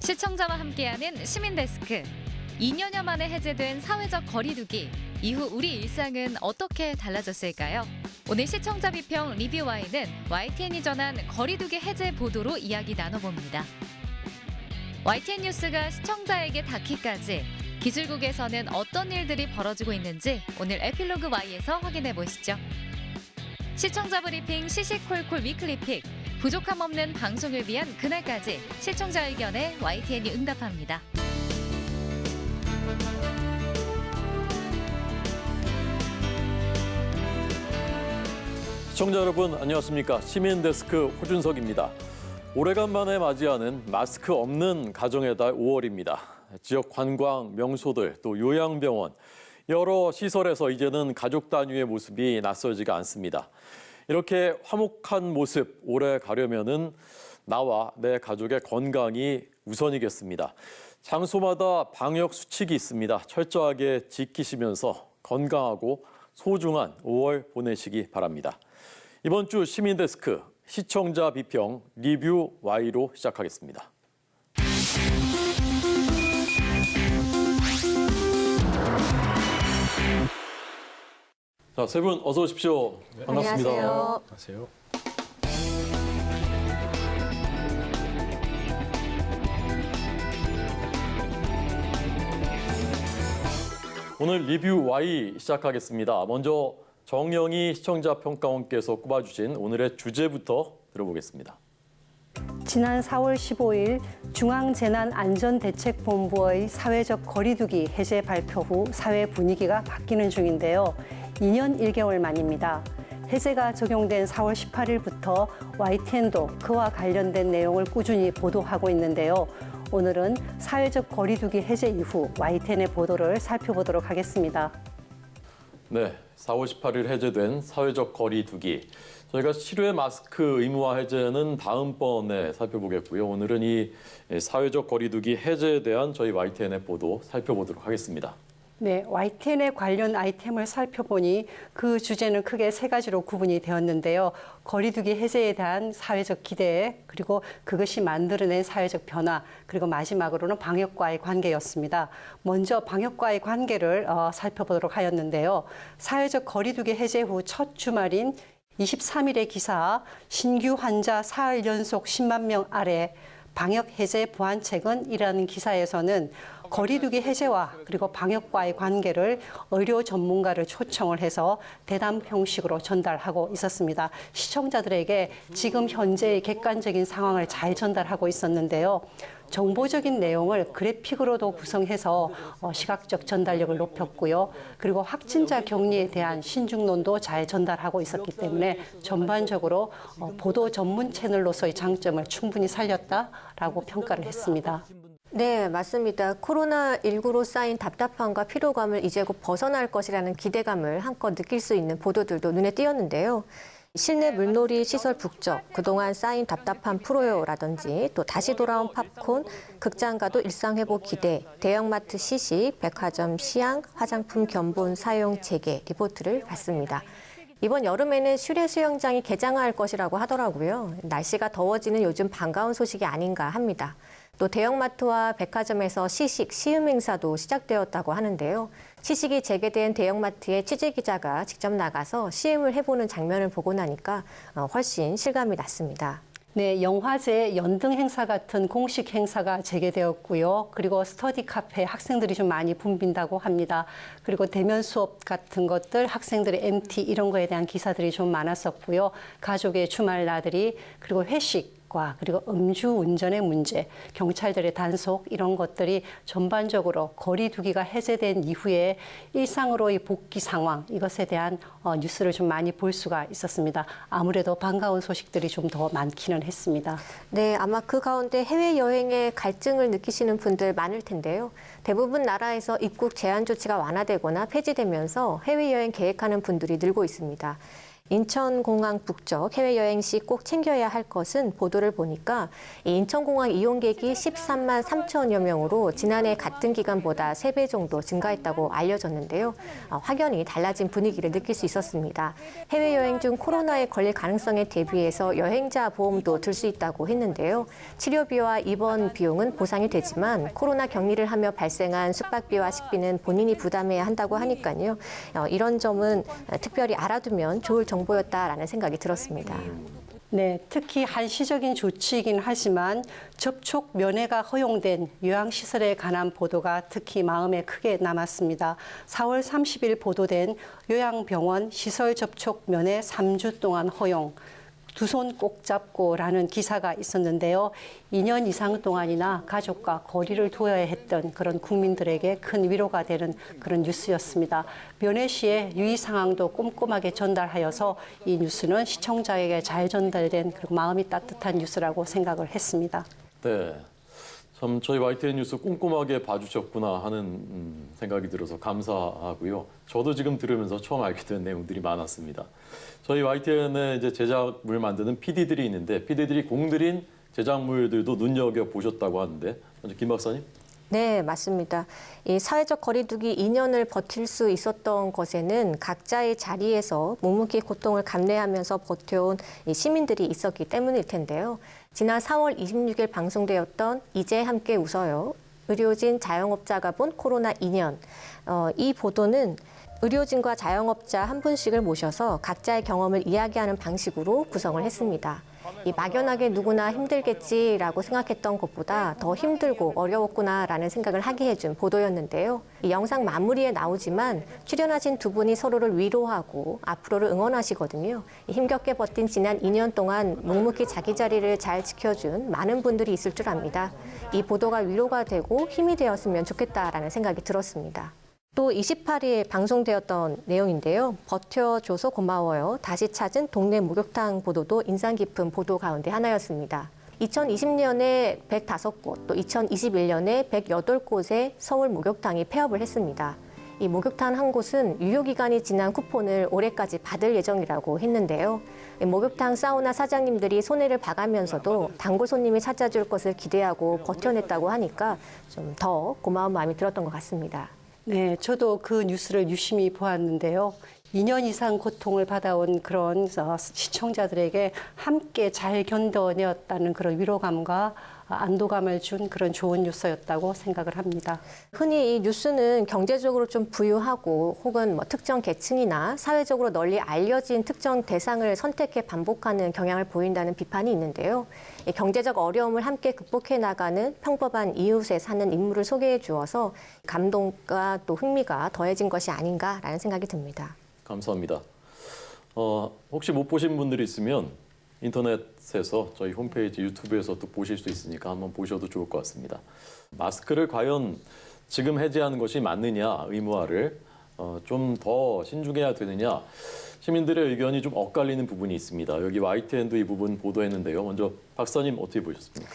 시청자와 함께하는 시민데스크. 2년여 만에 해제된 사회적 거리두기. 이후 우리 일상은 어떻게 달라졌을까요? 오늘 시청자 비평 리뷰와이는 YTN이 전한 거리두기 해제 보도로 이야기 나눠봅니다. YTN 뉴스가 시청자에게 닿기까지 기술국에서는 어떤 일들이 벌어지고 있는지 오늘 에필로그 Y에서 확인해 보시죠. 시청자 브리핑 시시콜콜 위클리픽. 부족함 없는 방송을 위한 그날까지 시청자 의견에 YTN이 응답합니다. 시청자 여러분 안녕하십니까? 시민데스크 호준석입니다. 오래간만에 맞이하는 마스크 없는 가정의 달 5월입니다. 지역 관광, 명소들, 또 요양병원, 여러 시설에서 이제는 가족 단위의 모습이 낯설지가 않습니다. 이렇게 화목한 모습 오래 가려면은 나와 내 가족의 건강이 우선이겠습니다. 장소마다 방역 수칙이 있습니다. 철저하게 지키시면서 건강하고 소중한 5월 보내시기 바랍니다. 이번 주 시민데스크 시청자 비평 리뷰 Y로 시작하겠습니다. 자, 세 분 어서 오십시오. 반갑습니다. 안녕하세요. 오늘 리뷰 Y 시작하겠습니다. 먼저 정영희 시청자 평가원께서 꼽아주신 오늘의 주제부터 들어보겠습니다. 지난 4월 15일 중앙재난안전대책본부의 사회적 거리두기 해제 발표 후 사회 분위기가 바뀌는 중인데요. 2년 1개월 만입니다. 해제가 적용된 4월 18일부터 YTN도 그와 관련된 내용을 꾸준히 보도하고 있는데요. 오늘은 사회적 거리두기 해제 이후 YTN의 보도를 살펴보도록 하겠습니다. 네, 4월 18일 해제된 사회적 거리두기. 저희가 실외 마스크 의무화 해제는 다음번에 살펴보겠고요. 오늘은 이 사회적 거리두기 해제에 대한 저희 YTN의 보도 살펴보도록 하겠습니다. 네, YTN의 관련 아이템을 살펴보니 그 주제는 크게 세 가지로 구분이 되었는데요. 거리두기 해제에 대한 사회적 기대, 그리고 그것이 만들어낸 사회적 변화, 그리고 마지막으로는 방역과의 관계였습니다. 먼저 방역과의 관계를 살펴보도록 하였는데요. 사회적 거리두기 해제 후 첫 주말인 23일의 기사, 신규 환자 사흘 연속 10만 명 아래 방역 해제 보완책은이라는 기사에서는 거리두기 해제와 그리고 방역과의 관계를 의료 전문가를 초청을 해서 대담 형식으로 전달하고 있었습니다. 시청자들에게 지금 현재의 객관적인 상황을 잘 전달하고 있었는데요. 정보적인 내용을 그래픽으로도 구성해서 시각적 전달력을 높였고요. 그리고 확진자 격리에 대한 신중론도 잘 전달하고 있었기 때문에 전반적으로 보도 전문 채널로서의 장점을 충분히 살렸다라고 평가를 했습니다. 네, 맞습니다. 코로나19로 쌓인 답답함과 피로감을 이제 곧 벗어날 것이라는 기대감을 한껏 느낄 수 있는 보도들도 눈에 띄었는데요. 실내 물놀이 시설 북적, 그동안 쌓인 답답함 풀어요라든지 또 다시 돌아온 팝콘, 극장 가도 일상 회복 기대, 대형마트 시식, 백화점 시향, 화장품 견본 사용 재개 리포트를 봤습니다. 이번 여름에는 실외 수영장이 개장할 것이라고 하더라고요. 날씨가 더워지는 요즘 반가운 소식이 아닌가 합니다. 또 대형마트와 백화점에서 시식, 시음 행사도 시작되었다고 하는데요. 시식이 재개된 대형마트의 취재기자가 직접 나가서 시음을 해보는 장면을 보고 나니까 훨씬 실감이 났습니다. 네, 영화제, 연등 행사 같은 공식 행사가 재개되었고요. 그리고 스터디 카페 학생들이 좀 많이 붐빈다고 합니다. 그리고 대면 수업 같은 것들, 학생들의 MT 이런 거에 대한 기사들이 좀 많았었고요. 가족의 주말 나들이, 그리고 회식, 그리고 음주 운전의 문제, 경찰들의 단속 이런 것들이 전반적으로 거리두기가 해제된 이후에 일상으로의 복귀 상황 이것에 대한 뉴스를 좀 많이 볼 수가 있었습니다. 아무래도 반가운 소식들이 좀 더 많기는 했습니다. 네, 아마 그 가운데 해외여행에 갈증을 느끼시는 분들 많을 텐데요. 대부분 나라에서 입국 제한 조치가 완화되거나 폐지되면서 해외여행 계획하는 분들이 늘고 있습니다. 인천공항 북쪽 해외여행 시 꼭 챙겨야 할 것은 보도를 보니까 이 인천공항 이용객이 13만 3천여 명으로 지난해 같은 기간보다 3배 정도 증가했다고 알려졌는데요. 확연히 달라진 분위기를 느낄 수 있었습니다. 해외여행 중 코로나에 걸릴 가능성에 대비해서 여행자 보험도 들 수 있다고 했는데요. 치료비와 입원 비용은 보상이 되지만 코로나 격리를 하며 발생한 숙박비와 식비는 본인이 부담해야 한다고 하니까요. 이런 점은 특별히 알아두면 좋을 정보였다라는 생각이 들었습니다. 네, 특히 한시적인 조치이긴 하지만 접촉 면회가 허용된 요양시설에 관한 보도가 특히 마음에 크게 남았습니다. 4월 30일 보도된 요양병원 시설 접촉 면회 3주 동안 허용, 두 손 꼭 잡고라는 기사가 있었는데요. 2년 이상 동안이나 가족과 거리를 두어야 했던 그런 국민들에게 큰 위로가 되는 그런 뉴스였습니다. 면회 시에 유의 상황도 꼼꼼하게 전달하여서 이 뉴스는 시청자에게 잘 전달된 그리고 마음이 따뜻한 뉴스라고 생각을 했습니다. 네, 참 저희 YTN 뉴스 꼼꼼하게 봐주셨구나 하는 생각이 들어서 감사하고요. 저도 지금 들으면서 처음 알게 된 내용들이 많았습니다. 저희 YTN에 이제 제작물 만드는 PD들이 있는데 PD들이 공들인 제작물들도 눈여겨보셨다고 하는데 먼저 김 박사님. 네, 맞습니다. 이 사회적 거리두기 2년을 버틸 수 있었던 것에는 각자의 자리에서 묵묵히 고통을 감내하면서 버텨온 이 시민들이 있었기 때문일 텐데요. 지난 4월 26일 방송되었던 이제 함께 웃어요. 의료진 자영업자가 본 코로나 2년. 이 보도는 의료진과 자영업자 한 분씩을 모셔서 각자의 경험을 이야기하는 방식으로 구성을 했습니다. 이 막연하게 누구나 힘들겠지라고 생각했던 것보다 더 힘들고 어려웠구나라는 생각을 하게 해준 보도였는데요. 이 영상 마무리에 나오지만 출연하신 두 분이 서로를 위로하고 앞으로를 응원하시거든요. 힘겹게 버틴 지난 2년 동안 묵묵히 자기 자리를 잘 지켜준 많은 분들이 있을 줄 압니다. 이 보도가 위로가 되고 힘이 되었으면 좋겠다라는 생각이 들었습니다. 또 28일 방송되었던 내용인데요. 버텨줘서 고마워요. 다시 찾은 동네 목욕탕 보도도 인상 깊은 보도 가운데 하나였습니다. 2020년에 105곳, 또 2021년에 108곳의 서울 목욕탕이 폐업을 했습니다. 이 목욕탕 한 곳은 유효기간이 지난 쿠폰을 올해까지 받을 예정이라고 했는데요. 목욕탕 사우나 사장님들이 손해를 봐가면서도 단골 손님이 찾아줄 것을 기대하고 버텨냈다고 하니까 좀 더 고마운 마음이 들었던 것 같습니다. 네, 저도 그 뉴스를 유심히 보았는데요. 2년 이상 고통을 받아온 그런 시청자들에게 함께 잘 견뎌내었다는 그런 위로감과 안도감을 준 그런 좋은 뉴스였다고 생각을 합니다. 흔히 이 뉴스는 경제적으로 좀 부유하고 혹은 특정 계층이나 사회적으로 널리 알려진 특정 대상을 선택해 반복하는 경향을 보인다는 비판이 있는데요. 경제적 어려움을 함께 극복해 나가는 평범한 이웃에 사는 인물을 소개해 주어서 감동과 또 흥미가 더해진 것이 아닌가라는 생각이 듭니다. 감사합니다. 혹시 못 보신 분들이 있으면 인터넷에서 저희 홈페이지 유튜브에서 또 보실 수 있으니까 한번 보셔도 좋을 것 같습니다. 마스크를 과연 지금 해제하는 것이 맞느냐 의무화를 좀 더 신중해야 되느냐 시민들의 의견이 좀 엇갈리는 부분이 있습니다. 여기 YTN도 이 부분 보도했는데요. 먼저 박사님 어떻게 보셨습니까?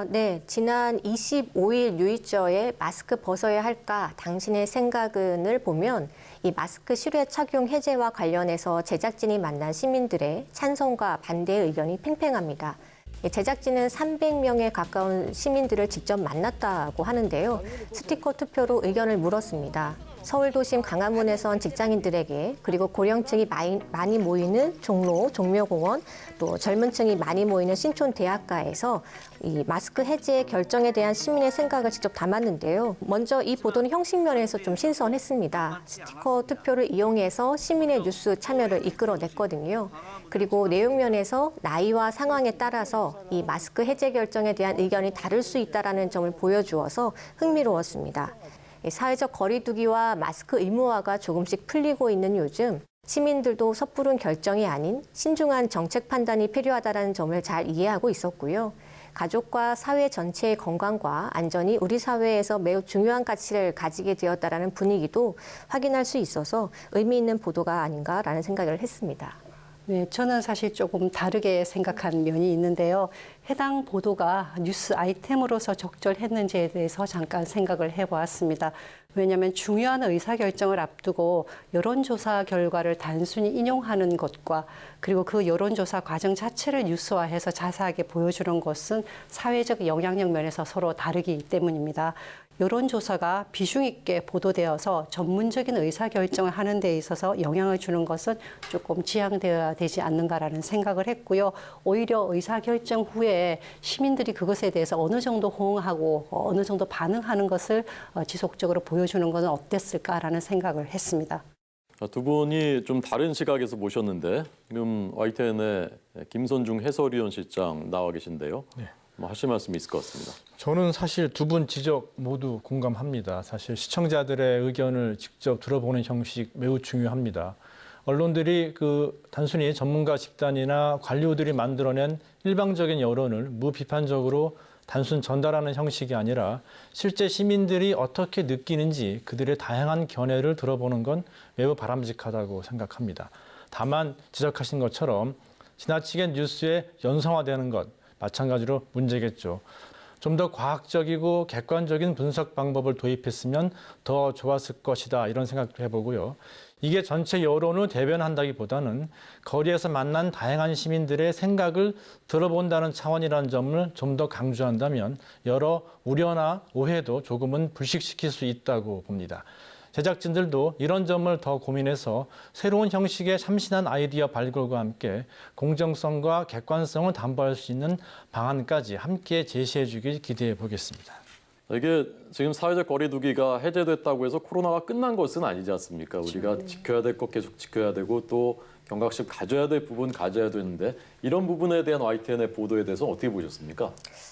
네. 지난 25일 뉴이저에 마스크 벗어야 할까 당신의 생각은을 보면 이 마스크 실외 착용 해제와 관련해서 제작진이 만난 시민들의 찬성과 반대의 의견이 팽팽합니다. 제작진은 300명에 가까운 시민들을 직접 만났다고 하는데요. 스티커 투표로 의견을 물었습니다. 서울 도심 강화문에선 직장인들에게 그리고 고령층이 많이 모이는 종로, 종묘공원 또 젊은 층이 많이 모이는 신촌대학가에서 이 마스크 해제 결정에 대한 시민의 생각을 직접 담았는데요. 먼저 이 보도는 형식 면에서 좀 신선했습니다. 스티커 투표를 이용해서 시민의 뉴스 참여를 이끌어냈거든요. 그리고 내용 면에서 나이와 상황에 따라서 이 마스크 해제 결정에 대한 의견이 다를 수 있다는 점을 보여주어서 흥미로웠습니다. 사회적 거리두기와 마스크 의무화가 조금씩 풀리고 있는 요즘 시민들도 섣부른 결정이 아닌 신중한 정책 판단이 필요하다는 점을 잘 이해하고 있었고요. 가족과 사회 전체의 건강과 안전이 우리 사회에서 매우 중요한 가치를 가지게 되었다는 분위기도 확인할 수 있어서 의미 있는 보도가 아닌가라는 생각을 했습니다. 네, 저는 사실 조금 다르게 생각한 면이 있는데요. 해당 보도가 뉴스 아이템으로서 적절했는지에 대해서 잠깐 생각을 해보았습니다. 왜냐하면 중요한 의사결정을 앞두고 여론조사 결과를 단순히 인용하는 것과 그리고 그 여론조사 과정 자체를 뉴스화해서 자세하게 보여주는 것은 사회적 영향력 면에서 서로 다르기 때문입니다. 여론조사가 비중 있게 보도되어서 전문적인 의사결정을 하는 데 있어서 영향을 주는 것은 조금 지양되어야 되지 않는가라는 생각을 했고요. 오히려 의사결정 후에 시민들이 그것에 대해서 어느 정도 호응하고 어느 정도 반응하는 것을 지속적으로 보여주는 것은 어땠을까라는 생각을 했습니다. 두 분이 좀 다른 시각에서 보셨는데 지금 YTN의 김선중 해설위원 실장 나와 계신데요. 네. 하실 말씀이 있을 것 같습니다. 저는 사실 두 분 지적 모두 공감합니다. 사실 시청자들의 의견을 직접 들어보는 형식 매우 중요합니다. 언론들이 단순히 전문가 집단이나 관료들이 만들어낸 일방적인 여론을 무비판적으로 단순 전달하는 형식이 아니라 실제 시민들이 어떻게 느끼는지 그들의 다양한 견해를 들어보는 건 매우 바람직하다고 생각합니다. 다만 지적하신 것처럼 지나치게 뉴스에 연성화되는 것, 마찬가지로 문제겠죠. 좀 더 과학적이고 객관적인 분석 방법을 도입했으면 더 좋았을 것이다 이런 생각도 해보고요. 이게 전체 여론을 대변한다기보다는 거리에서 만난 다양한 시민들의 생각을 들어본다는 차원이라는 점을 좀 더 강조한다면 여러 우려나 오해도 조금은 불식시킬 수 있다고 봅니다. 제작진들도 이런 점을 더 고민해서 새로운 형식의 참신한 아이디어 발굴과 함께 공정성과 객관성을 담보할 수 있는 방안까지 함께 제시해 주길 기대해 보겠습니다. 이게 지금 사회적 거리두기가 해제됐다고 해서 코로나가 끝난 것은 아니지 않습니까? 우리가 지켜야 될 것 계속 지켜야 되고 또 경각심 가져야 될 부분 가져야 되는데 이런 부분에 대한 YTN의 보도에 대해서 어떻게 보셨습니까?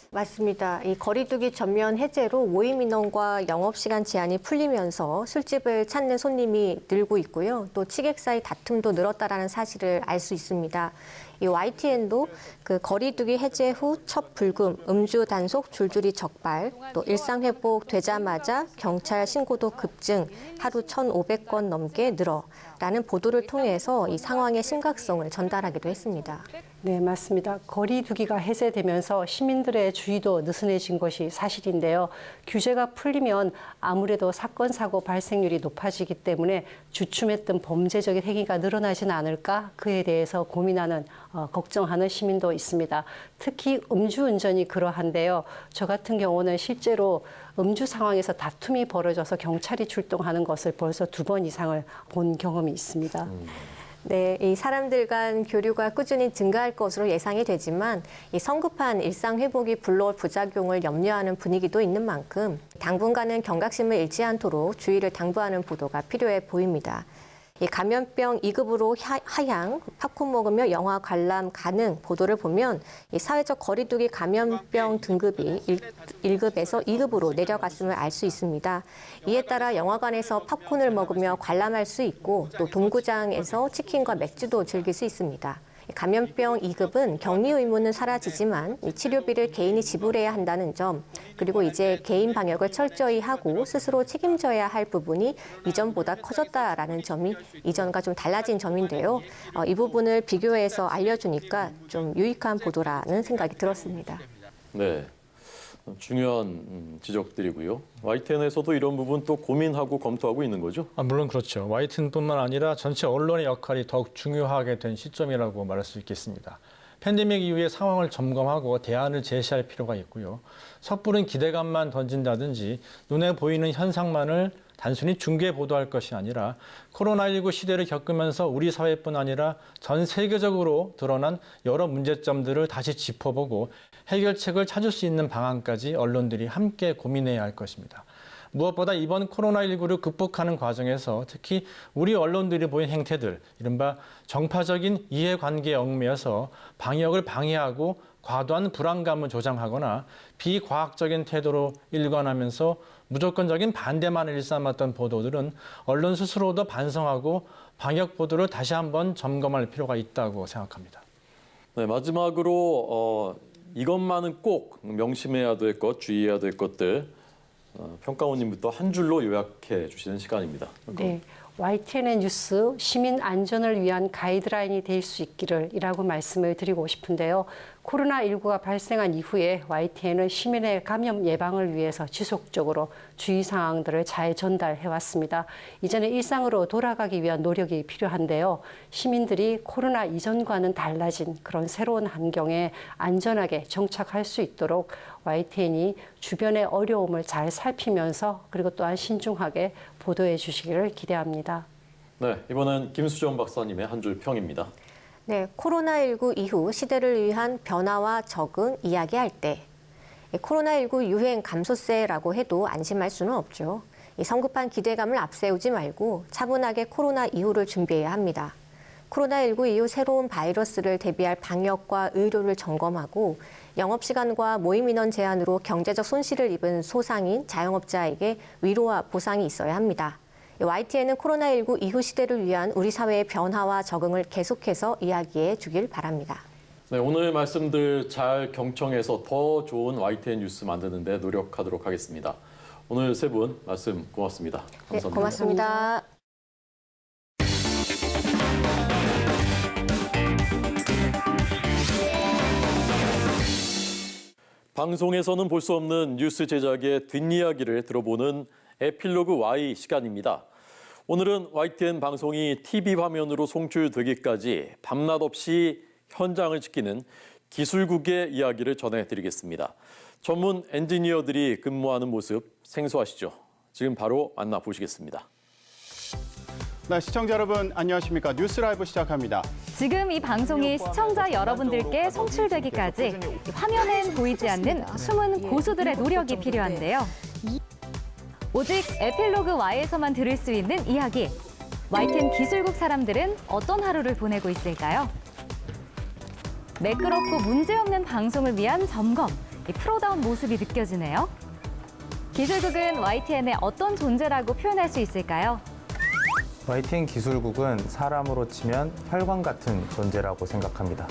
맞습니다. 이 거리두기 전면 해제로 모임 인원과 영업시간 제한이 풀리면서 술집을 찾는 손님이 늘고 있고요. 또 취객 사이 다툼도 늘었다라는 사실을 알 수 있습니다. 이 YTN도 그 거리두기 해제 후 첫 불금, 음주 단속 줄줄이 적발, 또 일상 회복되자마자 경찰 신고도 급증, 하루 1,500건 넘게 늘어라는 보도를 통해서 이 상황의 심각성을 전달하기도 했습니다. 네, 맞습니다. 거리두기가 해제되면서 시민들의 주의도 느슨해진 것이 사실인데요. 규제가 풀리면 아무래도 사건, 사고 발생률이 높아지기 때문에 주춤했던 범죄적인 행위가 늘어나지는 않을까? 그에 대해서 고민하는, 걱정하는 시민도 있습니다. 특히 음주운전이 그러한데요. 저 같은 경우는 실제로 음주 상황에서 다툼이 벌어져서 경찰이 출동하는 것을 벌써 2번 이상을 본 경험이 있습니다. 네, 이 사람들 간 교류가 꾸준히 증가할 것으로 예상이 되지만 이 성급한 일상 회복이 불러올 부작용을 염려하는 분위기도 있는 만큼 당분간은 경각심을 잃지 않도록 주의를 당부하는 보도가 필요해 보입니다. 이 감염병 2급으로 하향, 팝콘 먹으며 영화 관람 가능 보도를 보면 이 사회적 거리두기 감염병 등급이 1급에서 2급으로 내려갔음을 알 수 있습니다. 이에 따라 영화관에서 팝콘을 먹으며 관람할 수 있고 또 동구장에서 치킨과 맥주도 즐길 수 있습니다. 감염병 2급은 격리 의무는 사라지지만 치료비를 개인이 지불해야 한다는 점, 그리고 이제 개인 방역을 철저히 하고 스스로 책임져야 할 부분이 이전보다 커졌다라는 점이 이전과 좀 달라진 점인데요. 이 부분을 비교해서 알려주니까 좀 유익한 보도라는 생각이 들었습니다. 네, 중요한 지적들이고요. YTN에서도 이런 부분 또 고민하고 검토하고 있는 거죠? 물론 그렇죠. YTN뿐만 아니라 전체 언론의 역할이 더욱 중요하게 된 시점이라고 말할 수 있겠습니다. 팬데믹 이후의 상황을 점검하고 대안을 제시할 필요가 있고요. 섣부른 기대감만 던진다든지 눈에 보이는 현상만을 단순히 중계 보도할 것이 아니라 코로나19 시대를 겪으면서 우리 사회뿐 아니라 전 세계적으로 드러난 여러 문제점들을 다시 짚어보고 해결책을 찾을 수 있는 방안까지 언론들이 함께 고민해야 할 것입니다. 무엇보다 이번 코로나19를 극복하는 과정에서 특히 우리 언론들이 보인 행태들, 이른바 정파적인 이해관계에 얽매여서 방역을 방해하고 과도한 불안감을 조장하거나 비과학적인 태도로 일관하면서 무조건적인 반대만을 일삼았던 보도들은 언론 스스로도 반성하고 방역 보도를 다시 한번 점검할 필요가 있다고 생각합니다. 네, 마지막으로 이것만은 꼭 명심해야 될 것, 주의해야 될 것들 평가원님부터 한 줄로 요약해 주시는 시간입니다. 네, YTN의 뉴스 시민 안전을 위한 가이드라인이 될 수 있기를이라고 말씀을 드리고 싶은데요. 코로나19가 발생한 이후에 YTN은 시민의 감염 예방을 위해서 지속적으로 주의 사항들을 잘 전달해 왔습니다. 이제는 일상으로 돌아가기 위한 노력이 필요한데요. 시민들이 코로나 이전과는 달라진 그런 새로운 환경에 안전하게 정착할 수 있도록 YTN이 주변의 어려움을 잘 살피면서 그리고 또한 신중하게 보도해 주시기를 기대합니다. 네, 이번엔 김수정 박사님의 한 줄 평입니다. 네, 코로나19 이후 시대를 위한 변화와 적응 이야기할 때 코로나19 유행 감소세라고 해도 안심할 수는 없죠. 이 성급한 기대감을 앞세우지 말고 차분하게 코로나 이후를 준비해야 합니다. 코로나19 이후 새로운 바이러스를 대비할 방역과 의료를 점검하고 영업시간과 모임 인원 제한으로 경제적 손실을 입은 소상인 자영업자에게 위로와 보상이 있어야 합니다. YTN은 코로나19 이후 시대를 위한 우리 사회의 변화와 적응을 계속해서 이야기해 주길 바랍니다. 네, 오늘 말씀들 잘 경청해서 더 좋은 YTN 뉴스 만드는 데 노력하도록 하겠습니다. 오늘 세 분 말씀 고맙습니다. 감사합니다. 네, 고맙습니다. 방송에서는 볼 수 없는 뉴스 제작의 뒷이야기를 들어보는 에필로그 Y 시간입니다. 오늘은 YTN 방송이 TV 화면으로 송출되기까지 밤낮 없이 현장을 지키는 기술국의 이야기를 전해드리겠습니다. 전문 엔지니어들이 근무하는 모습 생소하시죠? 지금 바로 만나보시겠습니다. 네, 시청자 여러분 안녕하십니까? 뉴스 라이브 시작합니다. 지금 이 방송이 시청자 여러분들께 송출되기까지 화면엔 보이지 않는 숨은 고수들의 노력이 필요한데요. 오직 에필로그 Y에서만 들을 수 있는 이야기. YTN 기술국 사람들은 어떤 하루를 보내고 있을까요? 매끄럽고 문제없는 방송을 위한 점검. 이 프로다운 모습이 느껴지네요. 기술국은 YTN의 어떤 존재라고 표현할 수 있을까요? YTN 기술국은 사람으로 치면 혈관 같은 존재라고 생각합니다.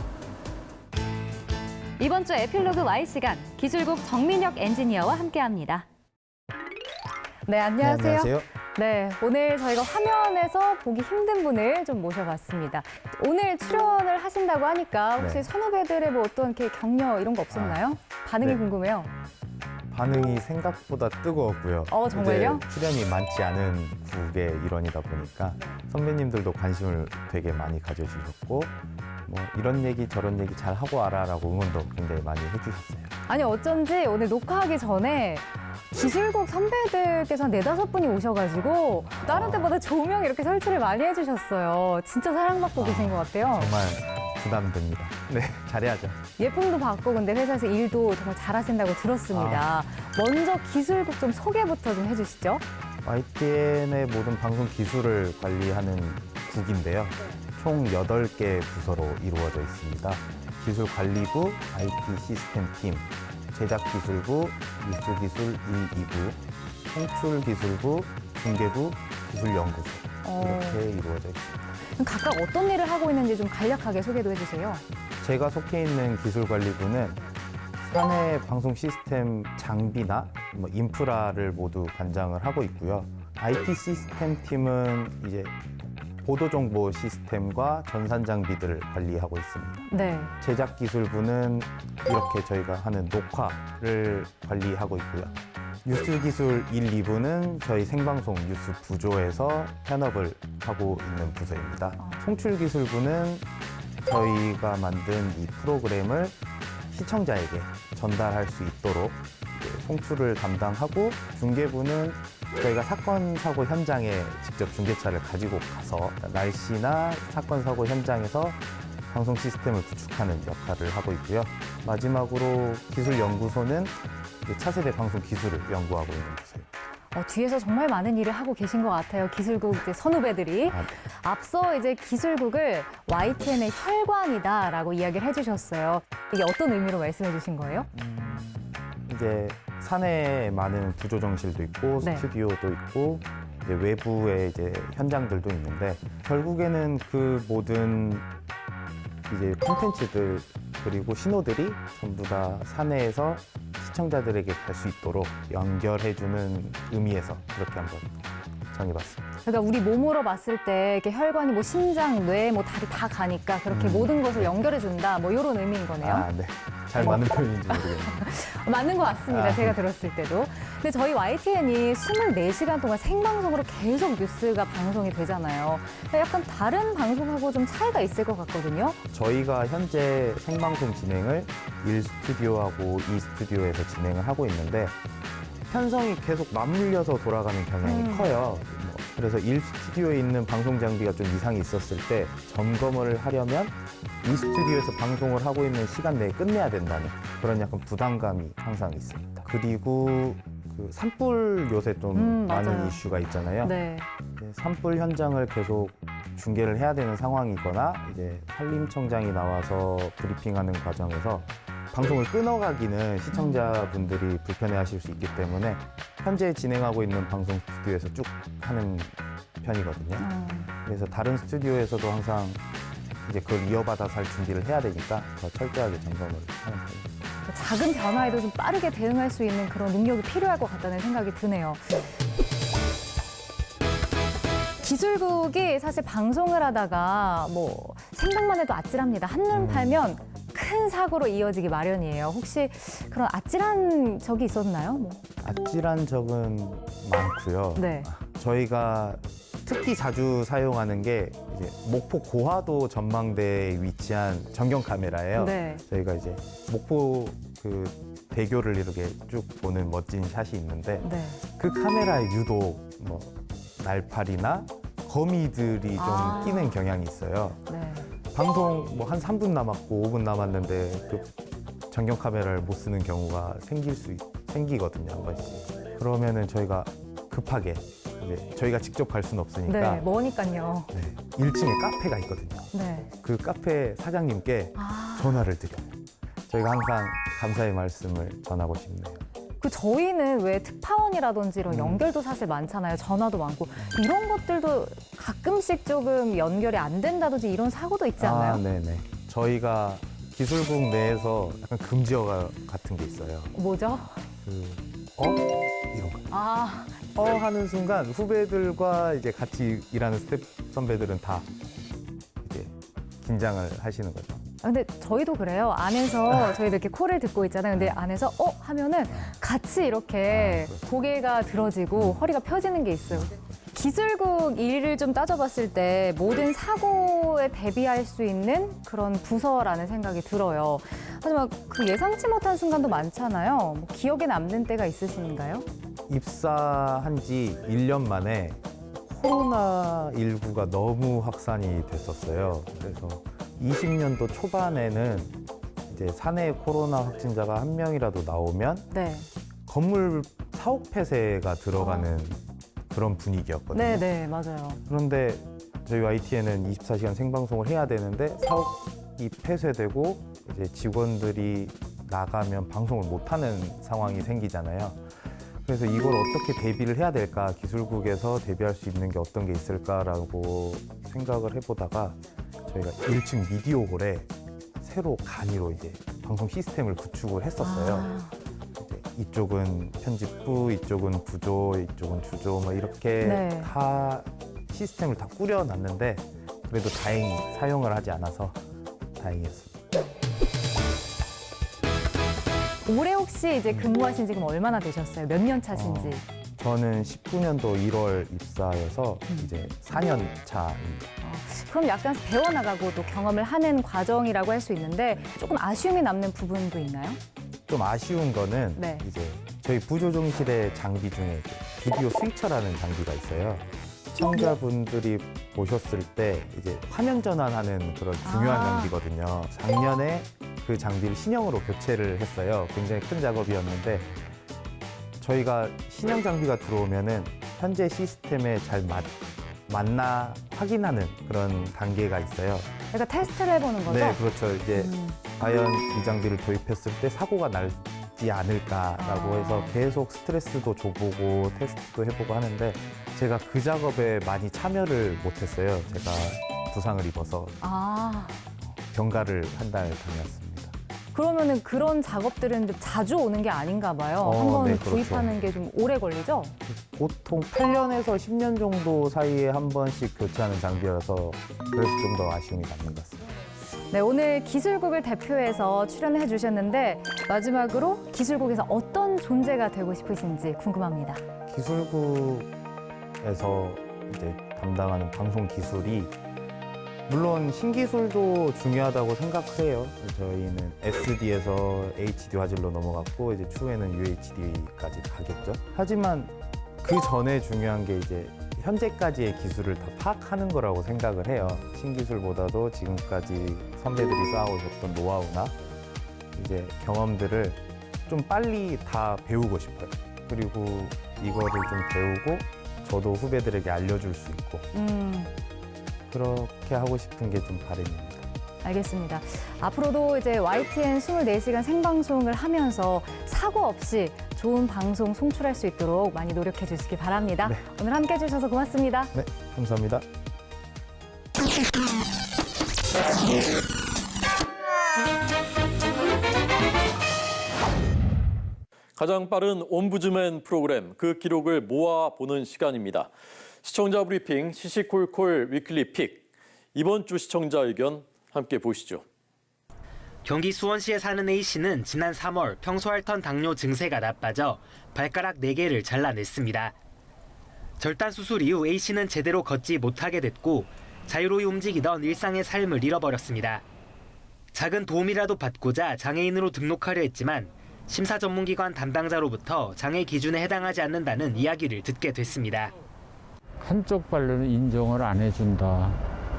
이번 주 에필로그 Y 시간, 기술국 정민혁 엔지니어와 함께합니다. 네, 안녕하세요. 네, 안녕하세요. 네, 오늘 저희가 화면에서 보기 힘든 분을 좀 모셔봤습니다. 오늘 출연을 하신다고 하니까 혹시 네. 선후배들의 뭐 어떤 이렇게 격려 이런 거 없었나요? 반응이 네. 궁금해요. 반응이 생각보다 뜨거웠고요. 정말요? 이제 출연이 많지 않은 국의 일원이다 보니까 선배님들도 관심을 되게 많이 가져주셨고 뭐 이런 얘기 저런 얘기 잘 하고 와라라고 응원도 굉장히 많이 해주셨어요. 아니 어쩐지 오늘 녹화하기 전에 기술국 선배들께서 한 4-5분이 오셔가지고 다른 때보다 조명 이렇게 설치를 많이 해주셨어요. 진짜 사랑받고 계신 것 같아요. 정말 부담됩니다. 네, 잘해야죠. 예쁨도 받고 근데 회사에서 일도 정말 잘하신다고 들었습니다. 먼저 기술국 좀 소개부터 좀 해주시죠. YTN의 모든 방송 기술을 관리하는 국인데요. 총 8개 부서로 이루어져 있습니다. 기술관리부, IT 시스템팀, 제작기술부, 뉴스기술 1, 2부, 송출기술부, 중계부, 기술연구소 이렇게 이루어져 있습니다. 그럼 각각 어떤 일을 하고 있는지 좀 간략하게 소개도 해주세요. 제가 속해 있는 기술관리부는 사내 방송 시스템 장비나 뭐 인프라를 모두 관장을 하고 있고요. IT 시스템팀은 이제 보도정보 시스템과 전산 장비들을 관리하고 있습니다. 네. 제작기술부는 이렇게 저희가 하는 녹화를 관리하고 있고요. 뉴스기술 1, 2부는 저희 생방송 뉴스 부조에서 편업을 하고 있는 부서입니다. 송출기술부는 저희가 만든 이 프로그램을 시청자에게 전달할 수 있도록 송출을 담당하고, 중계부는 저희가 사건 사고 현장에 직접 중계차를 가지고 가서 날씨나 사건 사고 현장에서 방송 시스템을 구축하는 역할을 하고 있고요. 마지막으로 기술연구소는 차세대 방송 기술을 연구하고 있는 부서입니다. 뒤에서 정말 많은 일을 하고 계신 것 같아요. 기술국 이제 선후배들이. 앞서 이제 기술국을 YTN의 혈관이다라고 이야기를 해주셨어요. 이게 어떤 의미로 말씀해 주신 거예요? 이제 사내에 많은 구조정실도 있고 네. 스튜디오도 있고 이제 외부에 이제 현장들도 있는데, 결국에는 그 모든 이제 콘텐츠들 그리고 신호들이 전부 다 사내에서 시청자들에게 갈 수 있도록 연결해주는 의미에서 그렇게 한번 정해봤습니다. 그러니까 우리 몸으로 봤을 때 이렇게 혈관이 뭐 심장, 뇌, 뭐 다리 다 가니까 그렇게 모든 것을 연결해 준다. 뭐 이런 의미인 거네요. 아, 네. 잘 맞는 표현인지 모르겠네요. 맞는 것 같습니다. 제가 들었을 때도. 근데 저희 YTN이 24시간 동안 생방송으로 계속 뉴스가 방송이 되잖아요. 약간 다른 방송하고 좀 차이가 있을 것 같거든요. 저희가 현재 생방송 진행을 1스튜디오하고 2스튜디오에서 진행을 하고 있는데 편성이 계속 맞물려서 돌아가는 경향이 커요. 그래서 1스튜디오에 있는 방송 장비가 좀 이상이 있었을 때 점검을 하려면 2스튜디오에서 방송을 하고 있는 시간 내에 끝내야 된다는 그런 약간 부담감이 항상 있습니다. 그리고 그 산불 요새 좀 많은 맞아요. 이슈가 있잖아요. 네. 이제 산불 현장을 계속 중계를 해야 되는 상황이거나 이제 산림청장이 나와서 브리핑하는 과정에서 방송을 끊어가기는 시청자분들이 불편해하실 수 있기 때문에 현재 진행하고 있는 방송 스튜디오에서 쭉 하는 편이거든요. 그래서 다른 스튜디오에서도 항상 이제 그걸 이어받아서 할 준비를 해야 되니까 더 철저하게 점검을 하는 편입니다. 작은 변화에도 좀 빠르게 대응할 수 있는 그런 능력이 필요할 것 같다는 생각이 드네요. 기술국이 사실 방송을 하다가 뭐 생각만 해도 아찔합니다. 한눈 팔면 큰 사고로 이어지기 마련이에요. 혹시 그런 아찔한 적이 있었나요? 뭐. 아찔한 적은 많고요. 네. 저희가 특히 자주 사용하는 게 이제 목포 고화도 전망대에 위치한 전경 카메라예요. 네. 저희가 이제 목포 그 대교를 이렇게 쭉 보는 멋진 샷이 있는데 네. 그 카메라에 유독 뭐 날파리나 거미들이 좀 끼는 경향이 있어요. 네. 방송 뭐 한 3분 남았고 5분 남았는데 그 전경 카메라를 못 쓰는 경우가 생기거든요, 한 번씩. 그러면은 저희가 급하게 이제 저희가 직접 갈 수는 없으니까 네, 머니까요. 네, 1층에 카페가 있거든요. 네. 그 카페 사장님께 전화를 드려요. 저희가 항상 감사의 말씀을 전하고 싶네요. 그 저희는 왜 특파원이라든지 이런 연결도 사실 많잖아요. 전화도 많고. 이런 것들도 가끔씩 조금 연결이 안 된다든지 이런 사고도 있지 않나요? 아, 네네. 저희가 기술국 내에서 약간 금지어가 같은 게 있어요. 뭐죠? 이런 거. 아, 하는 순간 후배들과 이제 같이 일하는 스태프 선배들은 다 이제 긴장을 하시는 거죠. 근데 저희도 그래요. 안에서 저희도 이렇게 콜을 듣고 있잖아요. 근데 안에서 하면은 같이 이렇게 고개가 들어지고 허리가 펴지는 게 있어요. 기술국 일을 좀 따져봤을 때 모든 사고에 대비할 수 있는 그런 부서라는 생각이 들어요. 하지만 그 예상치 못한 순간도 많잖아요. 뭐 기억에 남는 때가 있으신가요? 입사한 지 1년 만에 코로나19가 너무 확산이 됐었어요. 그래서 20년도 초반에는 이제 사내 코로나 확진자가 한 명이라도 나오면 네. 건물 사옥 폐쇄가 들어가는 그런 분위기였거든요. 네, 맞아요. 그런데 저희 YTN은 24시간 생방송을 해야 되는데 사옥이 폐쇄되고 이제 직원들이 나가면 방송을 못하는 상황이 생기잖아요. 그래서 이걸 어떻게 대비를 해야 될까, 기술국에서 대비할 수 있는 게 어떤 게 있을까라고 생각을 해보다가 저희가 1층 미디어홀에 새로 간이로 이제 방송 시스템을 구축을 했었어요. 이제 이쪽은 편집부, 이쪽은 부조, 이쪽은 주조, 뭐 이렇게 네. 다 시스템을 다 꾸려놨는데 그래도 다행히 사용을 하지 않아서 다행이었습니다. 올해 혹시 이제 근무하신 지금 얼마나 되셨어요? 몇 년 차신지? 저는 19년도 1월 입사해서 이제 4년 차입니다. 그럼 약간 배워나가고 또 경험을 하는 과정이라고 할 수 있는데 조금 아쉬움이 남는 부분도 있나요? 좀 아쉬운 거는 네. 이제 저희 부조종실의 장비 중에 비디오 스위처라는 장비가 있어요. 시청자분들이 보셨을 때 이제 화면 전환하는 그런 중요한 장비거든요. 작년에 그 장비를 신형으로 교체를 했어요. 굉장히 큰 작업이었는데 저희가 신형 장비가 들어오면은 현재 시스템에 잘 맞나 확인하는 그런 단계가 있어요. 그러니까 테스트를 해보는 거죠? 네, 그렇죠. 이제 과연 이 장비를 도입했을 때 사고가 날지 않을까라고 해서 계속 스트레스도 줘보고 테스트도 해보고 하는데 제가 그 작업에 많이 참여를 못했어요. 제가 부상을 입어서 병가를 한 달 다녔습니다. 그러면은 그런 작업들은 자주 오는 게 아닌가 봐요. 한번 네, 그렇죠. 구입하는 게 좀 오래 걸리죠? 보통 8년에서 10년 정도 사이에 한 번씩 교체하는 장비여서 그래서 좀 더 아쉬움이 남는 것 같습니다. 네, 오늘 기술국을 대표해서 출연해 주셨는데 마지막으로 기술국에서 어떤 존재가 되고 싶으신지 궁금합니다. 기술국에서 이제 담당하는 방송 기술이 물론 신기술도 중요하다고 생각해요. 저희는 SD에서 HD 화질로 넘어갔고 이제 추후에는 UHD까지 가겠죠. 하지만 그 전에 중요한 게 이제 현재까지의 기술을 다 파악하는 거라고 생각을 해요. 신기술보다도 지금까지 선배들이 쌓아오셨던 노하우나 이제 경험들을 좀 빨리 다 배우고 싶어요. 그리고 이거를 좀 배우고 저도 후배들에게 알려줄 수 있고 그렇게 하고 싶은 게 좀 바람입니다. 알겠습니다. 앞으로도 이제 YTN 24시간 생방송을 하면서 사고 없이 좋은 방송 송출할 수 있도록 많이 노력해 주시기 바랍니다. 네. 오늘 함께 해주셔서 고맙습니다. 네, 감사합니다. 가장 빠른 옴부즈맨 프로그램 그 기록을 모아보는 시간입니다. 시청자 브리핑 시시콜콜 위클리 픽. 이번 주 시청자 의견 함께 보시죠. 경기 수원시에 사는 A씨는 지난 3월 평소 앓던 당뇨 증세가 나빠져 발가락 4개를 잘라냈습니다. 절단 수술 이후 A씨는 제대로 걷지 못하게 됐고 자유로이 움직이던 일상의 삶을 잃어버렸습니다. 작은 도움이라도 받고자 장애인으로 등록하려 했지만 심사 전문기관 담당자로부터 장애 기준에 해당하지 않는다는 이야기를 듣게 됐습니다. 한쪽 발로는 인정을 안 해준다.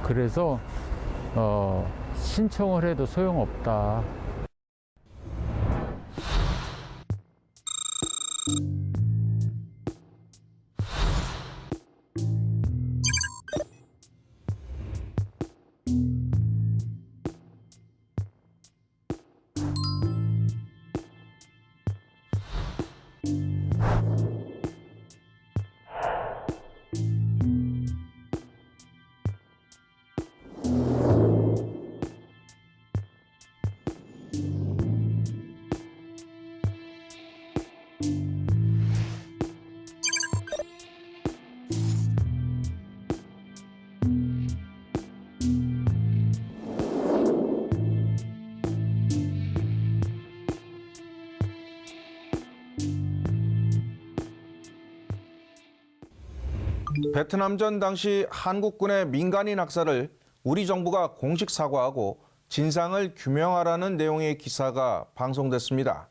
그래서 신청을 해도 소용없다. 베트남전 당시 한국군의 민간인 학살을 우리 정부가 공식 사과하고 진상을 규명하라는 내용의 기사가 방송됐습니다.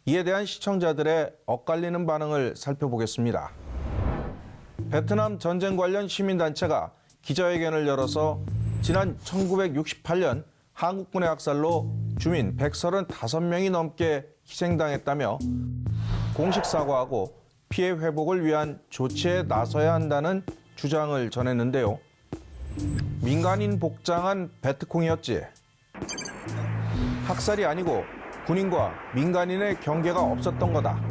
이에 대한 시청자들의 엇갈리는 반응을 살펴보겠습니다. 베트남 전쟁 관련 시민단체가 기자회견을 열어서 지난 1968년 한국군의 학살로 주민 135명이 넘게 희생당했다며 공식 사과하고 피해 회복을 위한 조치에 나서야 한다는 주장을 전했는데요. 민간인 복장한 베트콩이었지. 학살이 아니고 군인과 민간인의 경계가 없었던 거다.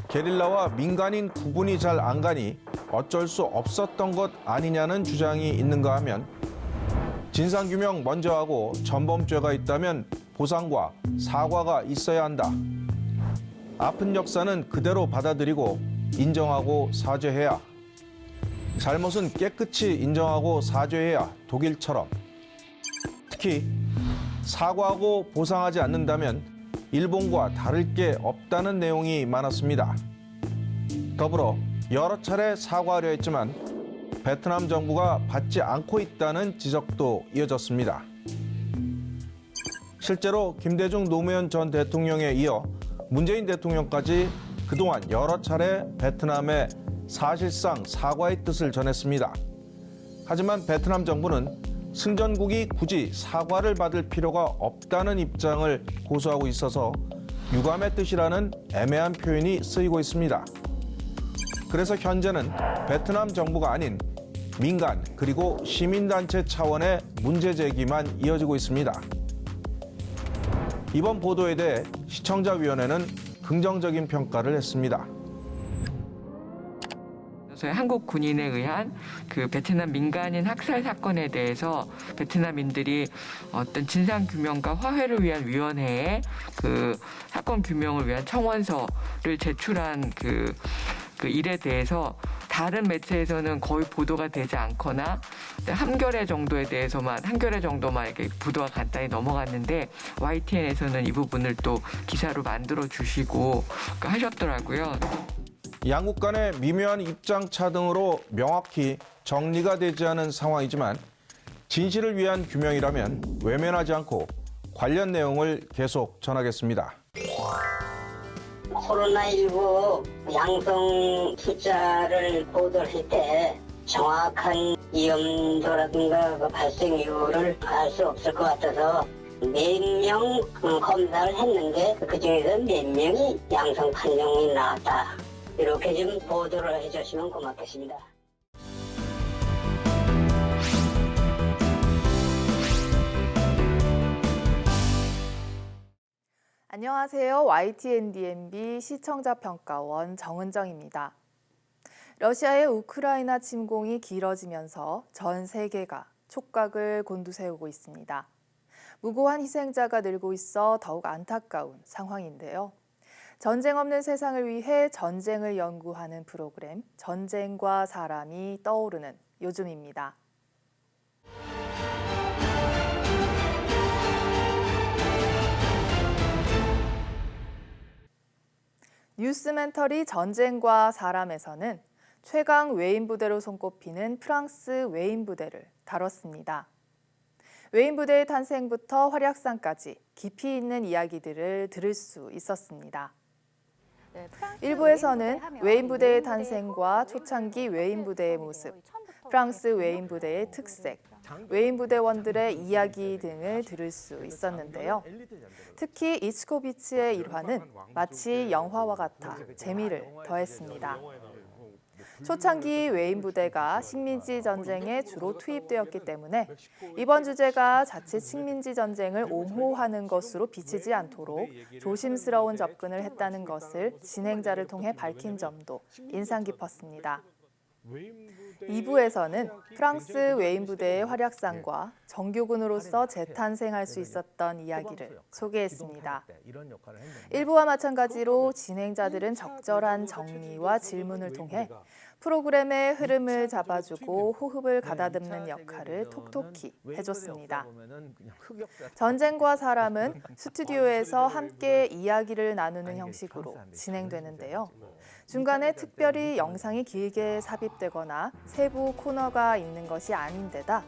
게릴라와 민간인 구분이 잘 안 가니 어쩔 수 없었던 것 아니냐는 주장이 있는가 하면 진상규명 먼저 하고 전범죄가 있다면 보상과 사과가 있어야 한다. 아픈 역사는 그대로 받아들이고 인정하고 사죄해야. 잘못은 깨끗이 인정하고 사죄해야 독일처럼. 특히 사과하고 보상하지 않는다면 일본과 다를 게 없다는 내용이 많았습니다. 더불어 여러 차례 사과하려 했지만 베트남 정부가 받지 않고 있다는 지적도 이어졌습니다. 실제로 김대중 노무현 전 대통령에 이어 문재인 대통령까지 그동안 여러 차례 베트남에 사실상 사과의 뜻을 전했습니다. 하지만 베트남 정부는 승전국이 굳이 사과를 받을 필요가 없다는 입장을 고수하고 있어서 유감의 뜻이라는 애매한 표현이 쓰이고 있습니다. 그래서 현재는 베트남 정부가 아닌 민간 그리고 시민단체 차원의 문제 제기만 이어지고 있습니다. 이번 보도에 대해 시청자위원회는 긍정적인 평가를 했습니다. 한국 군인에 의한 그 베트남 민간인 학살 사건에 대해서 베트남인들이 어떤 진상 규명과 화해를 위한 위원회에 그 사건 규명을 위한 청원서를 제출한 그 그 일에 대해서 다른 매체에서는 거의 보도가 되지 않거나 한겨레 정도에 대해서만 한겨레 정도만 이렇게 보도가 간단히 넘어갔는데 YTN에서는 이 부분을 또 기사로 만들어 주시고 하셨더라고요. 양국 간의 미묘한 입장차 등으로 명확히 정리가 되지 않은 상황이지만 진실을 위한 규명이라면 외면하지 않고 관련 내용을 계속 전하겠습니다. 코로나19 양성 숫자를 보도할 때 정확한 위험도라든가 그 발생 이유를 알 수 없을 것 같아서 몇 명 검사를 했는데 그중에서 몇 명이 양성 판정이 나왔다. 이렇게 좀 보도를 해주시면 고맙겠습니다. 안녕하세요. YTN DMB 시청자평가원 정은정입니다. 러시아의 우크라이나 침공이 길어지면서 전 세계가 촉각을 곤두세우고 있습니다. 무고한 희생자가 늘고 있어 더욱 안타까운 상황인데요. 전쟁 없는 세상을 위해 전쟁을 연구하는 프로그램 전쟁과 사람이 떠오르는 요즘입니다. 뉴스멘터리 전쟁과 사람에서는 최강 외인 부대로 손꼽히는 프랑스 외인 부대를 다뤘습니다. 외인 부대의 탄생부터 활약상까지 깊이 있는 이야기들을 들을 수 있었습니다. 일부에서는 외인 부대의 탄생과 초창기 외인 부대의 모습, 프랑스 외인 부대의 특색, 외인 부대원들의 이야기 등을 들을 수 있었는데요. 특히 이츠코비츠의 일화는 마치 영화와 같아 재미를 더했습니다. 초창기 외인 부대가 식민지 전쟁에 주로 투입되었기 때문에 이번 주제가 자칫 식민지 전쟁을 옹호하는 것으로 비치지 않도록 조심스러운 접근을 했다는 것을 진행자를 통해 밝힌 점도 인상 깊었습니다. 2부에서는 프랑스 외인 부대의 활약상과 정규군으로서 재탄생할 수 있었던 이야기를 소개했습니다. 1부와 마찬가지로 진행자들은 적절한 정리와 질문을 통해 프로그램의 흐름을 잡아주고 호흡을 가다듬는 역할을 톡톡히 해줬습니다. 전쟁과 사람은 스튜디오에서 함께 이야기를 나누는 형식으로 진행되는데요. 중간에 특별히 영상이 길게 삽입되거나 세부 코너가 있는 것이 아닌데다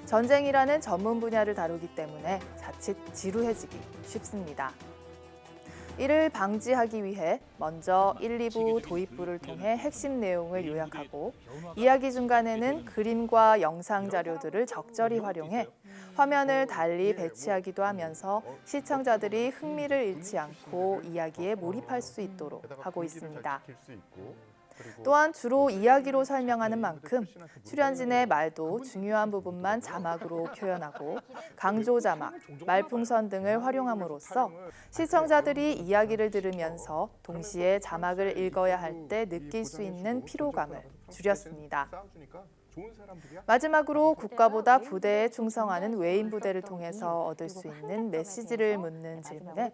전쟁이라는 전문 분야를 다루기 때문에 자칫 지루해지기 쉽습니다. 이를 방지하기 위해 먼저 1, 2부 도입부를 통해 핵심 내용을 요약하고 이야기 중간에는 그림과 영상 자료들을 적절히 활용해 화면을 달리 배치하기도 하면서 시청자들이 흥미를 잃지 않고 이야기에 몰입할 수 있도록 하고 있습니다. 또한 주로 이야기로 설명하는 만큼 출연진의 말도 중요한 부분만 자막으로 표현하고 강조 자막, 말풍선 등을 활용함으로써 시청자들이 이야기를 들으면서 동시에 자막을 읽어야 할 때 느낄 수 있는 피로감을 줄였습니다. 마지막으로 국가보다 부대에 충성하는 외인 부대를 통해서 얻을 수 있는 메시지를 묻는 질문에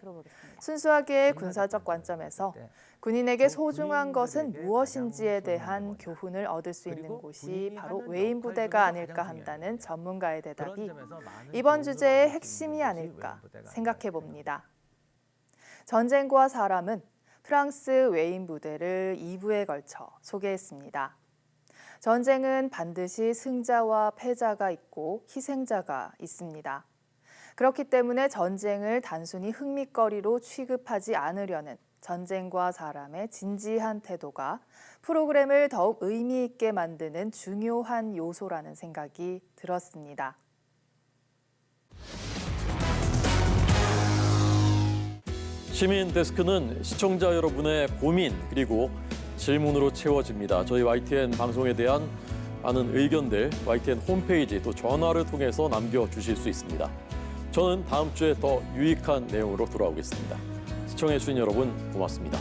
순수하게 군사적 관점에서 군인에게 소중한 것은 무엇인지에 대한 교훈을 얻을 수 있는 곳이 바로 외인 부대가 아닐까 한다는 전문가의 대답이 이번 주제의 핵심이 아닐까 생각해 봅니다. 전쟁과 사람은 프랑스 외인 부대를 2부에 걸쳐 소개했습니다. 전쟁은 반드시 승자와 패자가 있고 희생자가 있습니다. 그렇기 때문에 전쟁을 단순히 흥미거리로 취급하지 않으려는 전쟁과 사람의 진지한 태도가 프로그램을 더욱 의미 있게 만드는 중요한 요소라는 생각이 들었습니다. 시민 데스크는 시청자 여러분의 고민 그리고 질문으로 채워집니다. 저희 YTN 방송에 대한 많은 의견들 YTN 홈페이지 또 전화를 통해서 남겨주실 수 있습니다. 저는 다음 주에 더 유익한 내용으로 돌아오겠습니다. 시청해주신 여러분 고맙습니다.